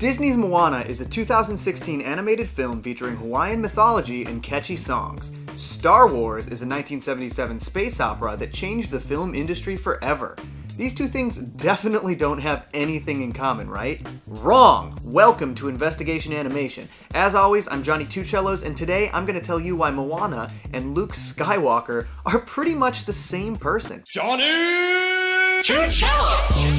Disney's Moana is a 2016 animated film featuring Hawaiian mythology and catchy songs. Star Wars is a 1977 space opera that changed the film industry forever. These two things definitely don't have anything in common, right? Wrong! Welcome to Investigation Animation. As always, I'm Johnny Two Cellos, and today I'm going to tell you why Moana and Luke Skywalker are pretty much the same person. Johnny Two Cellos!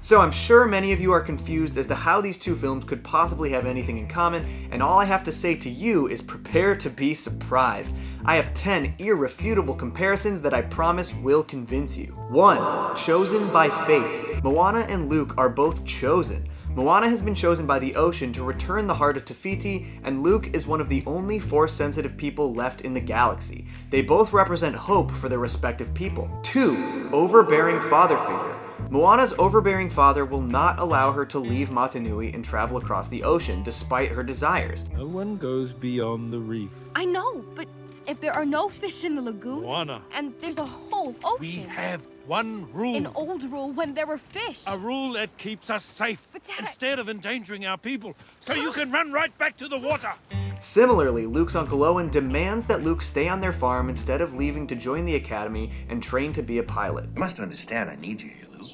So I'm sure many of you are confused as to how these two films could possibly have anything in common, and all I have to say to you is prepare to be surprised. I have 10 irrefutable comparisons that I promise will convince you. 1. Chosen by fate. Moana and Luke are both chosen. Moana has been chosen by the ocean to return the heart of Te Fiti, and Luke is one of the only Force-sensitive people left in the galaxy. They both represent hope for their respective people. 2. Overbearing father figure. Moana's overbearing father will not allow her to leave Motunui and travel across the ocean, despite her desires. No one goes beyond the reef. I know, but if there are no fish in the lagoon, Moana, and there's a whole ocean. we have one rule. An old rule when there were fish. A rule that keeps us safe, But Dad, instead of endangering our people, so you can run right back to the water. Similarly, Luke's Uncle Owen demands that Luke stay on their farm instead of leaving to join the academy and train to be a pilot. You must understand I need you here, Luke.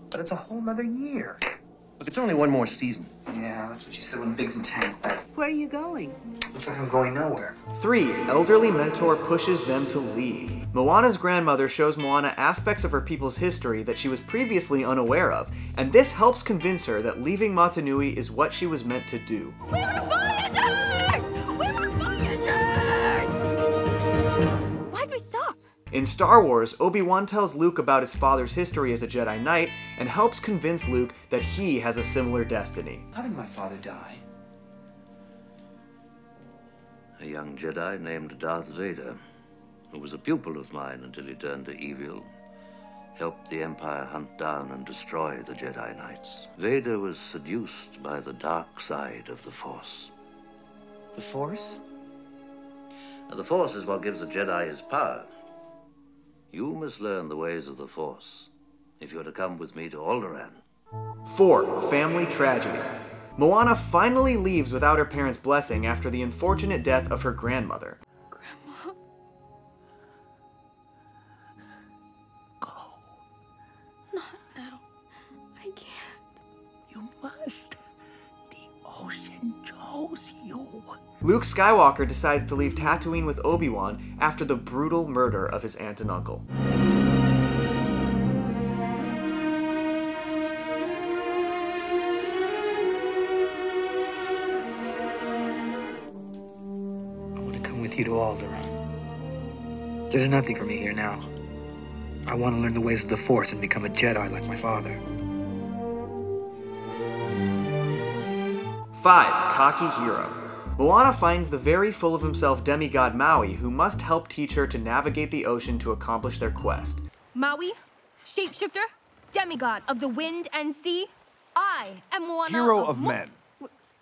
But it's a whole nother year. Look, it's only one more season. Yeah, that's what you said when Biggs and Tank left. Where are you going? Looks like I'm going nowhere. 3. Elderly mentor pushes them to leave. Moana's grandmother shows Moana aspects of her people's history that she was previously unaware of, and this helps convince her that leaving Motunui is what she was meant to do. we were Voyagers! We were Voyagers! Why'd we stop? In Star Wars, Obi-Wan tells Luke about his father's history as a Jedi Knight and helps convince Luke that he has a similar destiny. How did my father die? A young Jedi named Darth Vader, who was a pupil of mine until he turned to evil, helped the Empire hunt down and destroy the Jedi Knights. Vader was seduced by the dark side of the Force. The Force? Now, the Force is what gives the Jedi his power. You must learn the ways of the Force if you're to come with me to Alderaan. 4. Family tragedy. Moana finally leaves without her parents' blessing after the unfortunate death of her grandmother. Grandma? Go. Not now. I can't. You must. The ocean chose you. Luke Skywalker decides to leave Tatooine with Obi-Wan after the brutal murder of his aunt and uncle. I want to come with you to Alderaan. There's nothing for me here now. I want to learn the ways of the Force and become a Jedi like my father. 5. Cocky hero. Moana finds the very full of himself demigod Maui, who must help teach her to navigate the ocean to accomplish their quest. Maui, shapeshifter, demigod of the wind and sea, I am Moana Hero of men.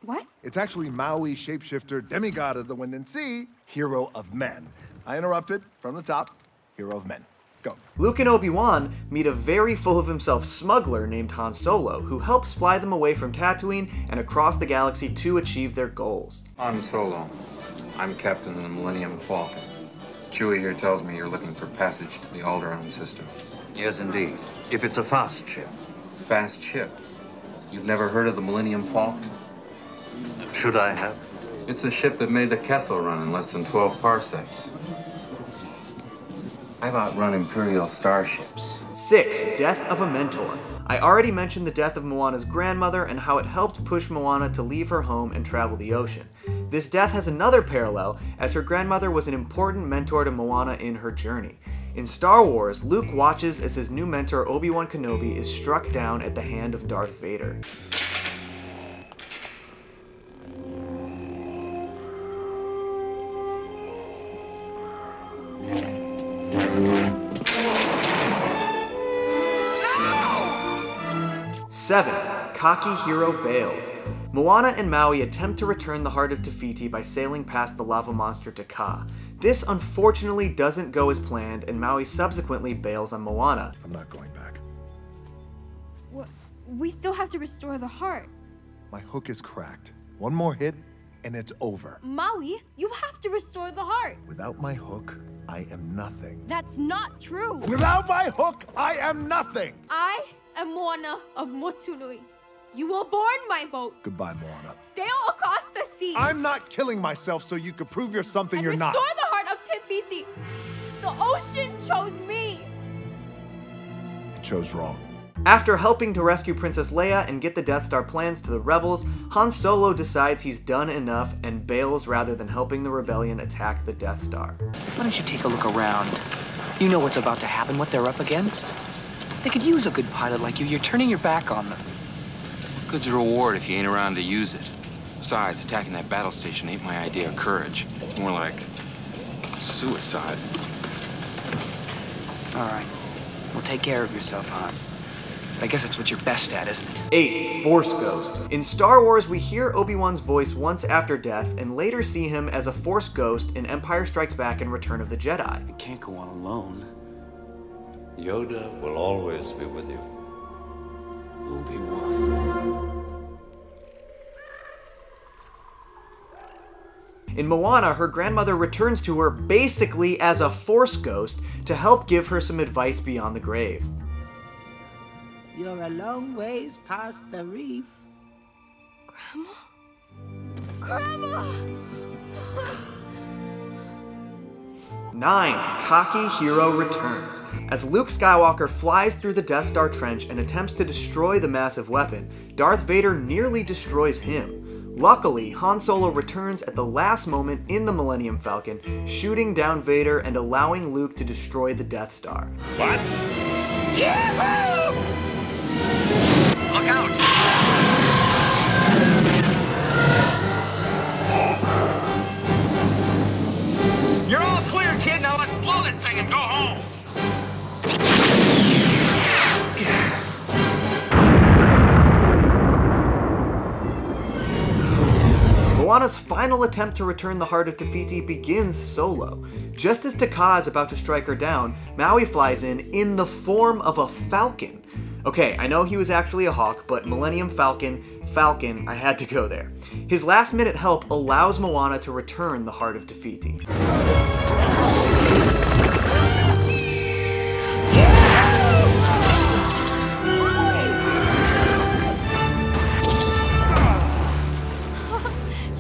What? It's actually Maui, shapeshifter, demigod of the wind and sea, hero of men. I interrupted from the top. Hero of men. Go. Luke and Obi-Wan meet a very full of himself smuggler named Han Solo, who helps fly them away from Tatooine and across the galaxy to achieve their goals. I'm Solo. I'm captain of the Millennium Falcon. Chewie here tells me you're looking for passage to the Alderaan system. Yes, indeed. If it's a fast ship. Fast ship. You've never heard of the Millennium Falcon? Should I have? It's the ship that made the Kessel run in less than 12 parsecs. I've outrun Imperial starships. 6. Death of a mentor. I already mentioned the death of Moana's grandmother and how it helped push Moana to leave her home and travel the ocean. This death has another parallel, as her grandmother was an important mentor to Moana in her journey. In Star Wars, Luke watches as his new mentor Obi-Wan Kenobi is struck down at the hand of Darth Vader. No! 7. Cocky hero bails. Moana and Maui attempt to return the heart of Te Fiti by sailing past the lava monster Te Ka. This unfortunately doesn't go as planned, and Maui subsequently bails on Moana. I'm not going back. we still have to restore the heart. My hook is cracked. One more hit, and it's over. Maui, you have to restore the heart. Without my hook, I am nothing. That's not true. Without my hook, I am nothing! I am Moana of Motunui. You will board my boat. Goodbye, Moana. Sail across the sea. I'm not killing myself so you could prove you're something you're not. Restore the heart of Te Fiti. The ocean chose me. It chose wrong. After helping to rescue Princess Leia and get the Death Star plans to the rebels, Han Solo decides he's done enough and bails rather than helping the rebellion attack the Death Star. Why don't you take a look around? You know what's about to happen, what they're up against. They could use a good pilot like you. You're turning your back on them. Good's a reward if you ain't around to use it. Besides, attacking that battle station ain't my idea of courage. It's more like suicide. All right. Well, take care of yourself, Han. But I guess that's what you're best at, isn't it? 8. Force Ghost. In Star Wars, we hear Obi-Wan's voice once after death and later see him as a Force Ghost in Empire Strikes Back and Return of the Jedi. You can't go on alone. Yoda will always be with you. Obi-Wan. In Moana, her grandmother returns to her basically as a Force Ghost to help give her some advice beyond the grave. You're a long ways past the reef. Grandma! 9. Cocky Hero returns. As Luke Skywalker flies through the Death Star trench and attempts to destroy the massive weapon, Darth Vader nearly destroys him. Luckily, Han Solo returns at the last moment in the Millennium Falcon, shooting down Vader and allowing Luke to destroy the Death Star. What? Yahoo! Look out! You're all clear, kid. Now let's blow this thing and go home. Moana's final attempt to return the heart of Te Fiti begins solo. Just as Taka is about to strike her down, Maui flies in the form of a falcon. Okay, I know he was actually a hawk, but Millennium Falcon, I had to go there. His last-minute help allows Moana to return the heart of Te Fiti.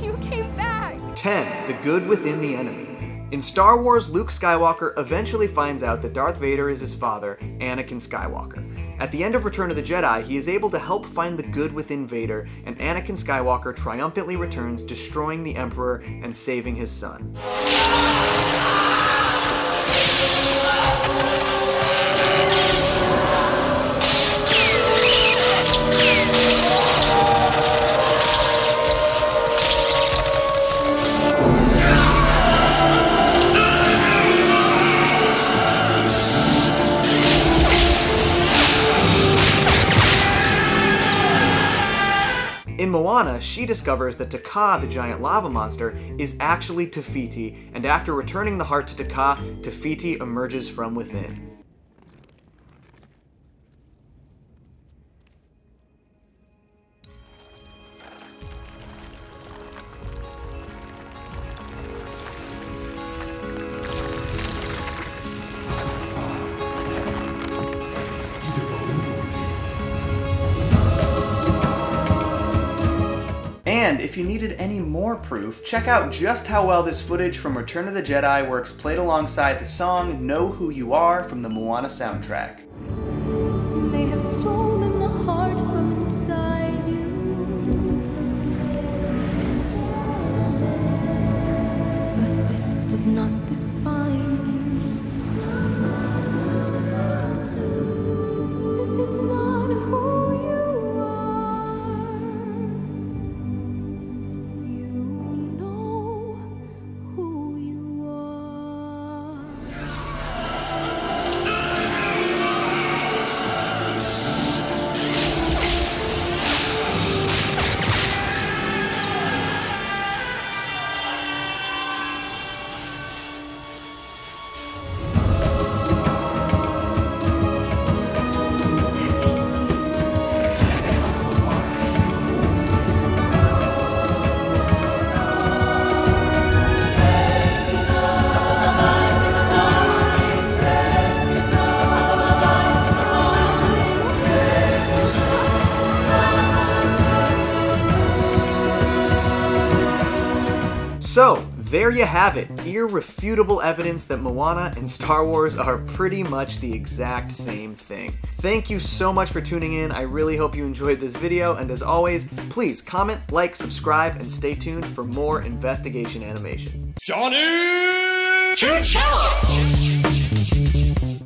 You came back. 10. The good within the enemy. In Star Wars, Luke Skywalker eventually finds out that Darth Vader is his father, Anakin Skywalker. At the end of Return of the Jedi, he is able to help find the good within Vader, and Anakin Skywalker triumphantly returns, destroying the Emperor and saving his son. In Moana, she discovers that Taka, the giant lava monster, is actually Te Fiti, and after returning the heart to Taka, Te Fiti emerges from within. And if you needed any more proof, check out just how well this footage from Return of the Jedi works played alongside the song Know Who You Are from the Moana soundtrack. They have stolen the heart from inside you. But this does not define you. This is not who you are. You know who you are. So, there you have it. Irrefutable evidence that Moana and Star Wars are pretty much the exact same thing. Thank you so much for tuning in. I really hope you enjoyed this video, and as always, please comment, like, subscribe, and stay tuned for more investigation animation. Johnny! Cellos!